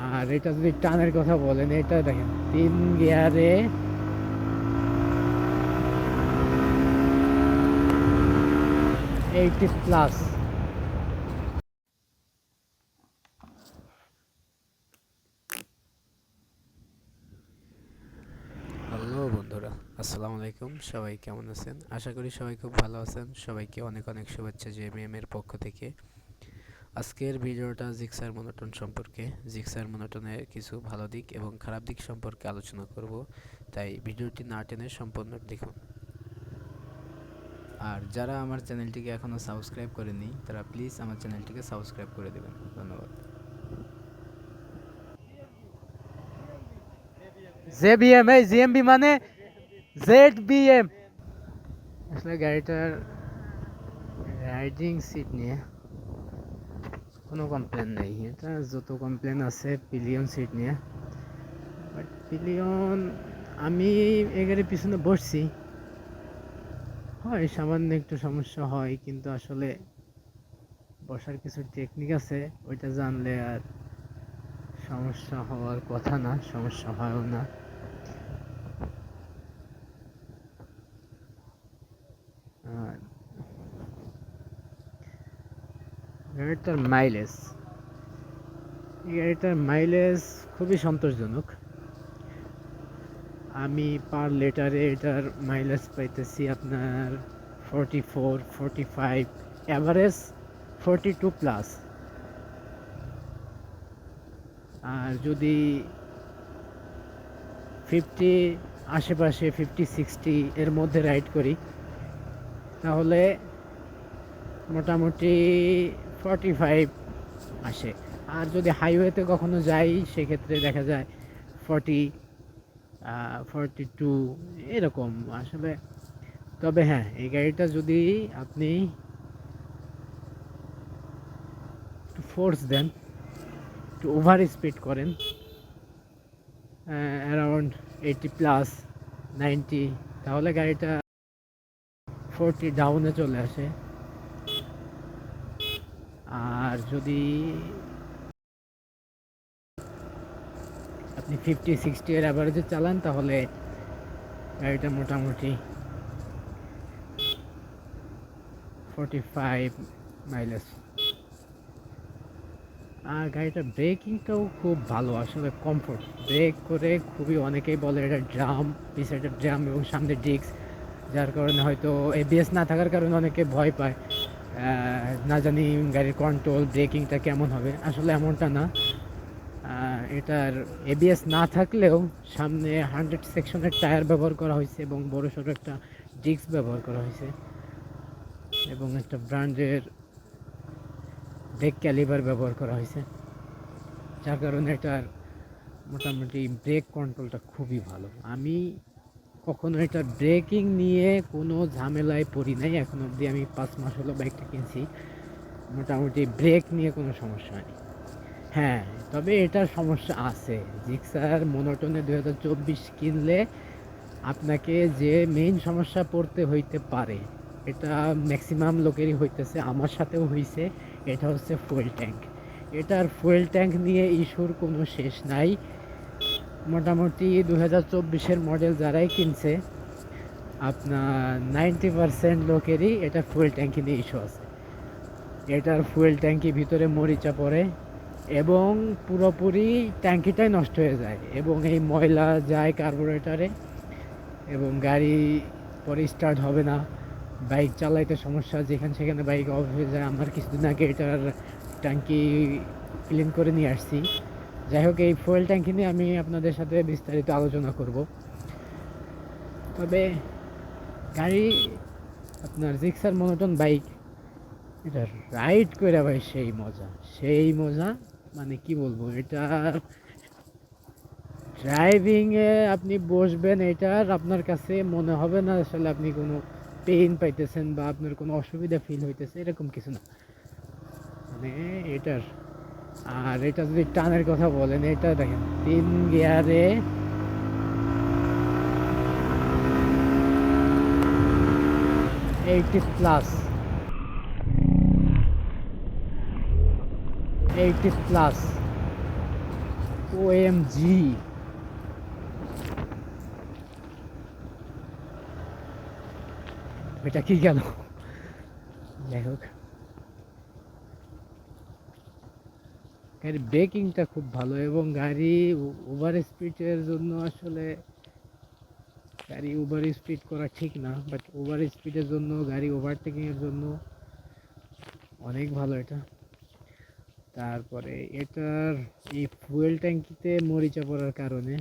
আর এটা যদি টানের কথা বলেন, এটা দেখেন 3 গিয়ারে 80+। হ্যালো বন্ধুরা, আসসালামু আলাইকুম। সবাই কেমন আছেন? আশা করি সবাই খুব ভালো আছেন। সবাইকে অনেক অনেক শুভেচ্ছা জেবিএম এর পক্ষ থেকে। আজকের ভিডিওটা জিক্সার মনোটন সম্পর্কে। জিক্সার মনোটনের কিছু ভালো দিক এবং খারাপ দিক সম্পর্কে আলোচনা করব, তাই ভিডিওটি না টেনে সম্পূর্ণ দেখুন। আর যারা আমার চ্যানেলটিকে এখনও সাবস্ক্রাইব করেনি তারা প্লিজ আমার চ্যানেলটিকে সাবস্ক্রাইব করে দেবেন। ধন্যবাদ। জেবিএম, এই জিএমবি মানে জেডবিএম। আসলে গাড়িটার রাইডিং সিট নিয়ে কোনো কমপ্লেন নেই। এটা যত কমপ্লেন আছে পিলিয়ন সিট নিয়ে। বাট পিলিয়ন, আমি এ গাড়ির পিছনে বসছি, হয় সামান্য একটু সমস্যা হয়, কিন্তু আসলে বসার কিছু টেকনিক আছে, ওইটা জানলে আর সমস্যা হওয়ার কথা না, সমস্যা হয়ও না। আর গাড়িটার মাইলেজ, এই গাড়িটার মাইলেজ খুবই সন্তোষজনক। আমি পার লিটারে এটার মাইলেজ পাইতেছি আপনার 44, 45, অ্যাভারেজ 42+। আর যদি 50 আশেপাশে, 50-60 এর মধ্যে রাইড করি, তাহলে মোটামুটি 45 আসে। আর যদি হাইওয়েতে কখনো যাই, সেক্ষেত্রে দেখা যায় 40, 42 এরকম আসলে। তবে হ্যাঁ, এই গাড়িটা যদি আপনি একটু ফোর্স দেন, একটু ওভার স্পিড করেন, অ্যারাউন্ড 80+, 90, তাহলে গাড়িটা 40 ডাউনে চলে আসে। আর যদি আপনি 50-60 এর অ্যাভারেজে চালান, তাহলে গাড়িটা মোটামুটি 45 মাইলেজ। আর গাড়িটার ব্রেকিংটাও খুব ভালো, আসলে কমফোর্ট ব্রেক করে খুবই। অনেকেই বলে এটা ড্রাম, পিছনে ড্রাম এবং সামনে ডিস্ক, যার কারণে হয়তো এবিএস না থাকার কারণে অনেকে ভয় পায়, না জানি গাড়ির কন্ট্রোল ব্রেকিংটা কেমন হবে। আসলে এমনটা না। এটার এবিএস না থাকলেও সামনে 100 সেকশনের টায়ার ব্যবহার করা হয়েছে এবং বড় সড়ো একটা ডিস্ক ব্যবহার করা হয়েছে এবং একটা ব্র্যান্ডের ব্রেক ক্যালিভার ব্যবহার করা হয়েছে, যার কারণে এটার মোটামুটি ব্রেক কন্ট্রোলটা খুবই ভালো। আমি কখনো এটার ব্রেকিং নিয়ে কোনো ঝামেলায় পড়ি নাই এখন অবধি। আমি 5 মাস হলো বাইকটা কিনছি, মোটামুটি ব্রেক নিয়ে কোনো সমস্যা নেই। হ্যাঁ, তবে এটার সমস্যা আছে। জিক্সার মনোটনে 2024 কিনলে আপনাকে যে মেইন সমস্যা পড়তে হইতে পারে, এটা ম্যাক্সিমাম লোকেরই হইতেছে, আমার সাথেও হয়েছে, এটা হচ্ছে ফুয়েল ট্যাঙ্ক। এটার ফুয়েল ট্যাঙ্ক নিয়ে ইস্যুর কোনো শেষ নাই। মোটামুটি 2024-এর মডেল যারাই কিনছে, আপনার 90% লোকেরই এটা ফুয়েল ট্যাঙ্কি নিয়ে ইস্যু আছে। এটার ফুয়েল ট্যাঙ্কি ভিতরে মরিচা পড়ে এবং পুরোপুরি ট্যাঙ্কিটাই নষ্ট হয়ে যায় এবং এই ময়লা যায় কার্বোরেটরে এবং গাড়ি পরে স্টার্ট হবে না, বাইক চালাইতে সমস্যা, যেখানে সেখানে বাইক অফ হয়ে যায়। আমার কিছুদিন আগে এটার ট্যাঙ্কি ক্লিন করে নিয়ে আসছি। যাই হোক, এই ফুয়েল ট্যাঙ্কি নিয়ে আমি আপনাদের সাথে বিস্তারিত আলোচনা করব। তবে গাড়ি আপনার জিক্সার মনোটন বাইক, এটা রাইড করে ভাই সেই মজা, সেই মজা, মানে কি বলবো। এটা ড্রাইভিংয়ে আপনি বসবেন, এটার আপনার কাছে মনে হবে না আসলে আপনি কোনো পেইন পাইতেছেন বা আপনার কোনো অসুবিধা ফিল হইতেছে, এরকম কিছু না। মানে এটার, আর এটা যদি টানের কথা বলেন, এটা দেখেন 3 গিয়ারে 80+, 80+। ওএমজি, এটা কি গেল? যাই হোক, গাড়ির ব্রেকিংটা খুব ভালো এবং গাড়ি ওভার স্পিডের জন্য আসলে গাড়ি ওভার স্পিড করা ঠিক না, বাট ওভার স্পিডের জন্য গাড়ি ওভারটেকিংয়ের জন্য অনেক ভালো এটা। তারপরে এটার এই ফুয়েল ট্যাঙ্কিতে মরিচা পড়ার কারণে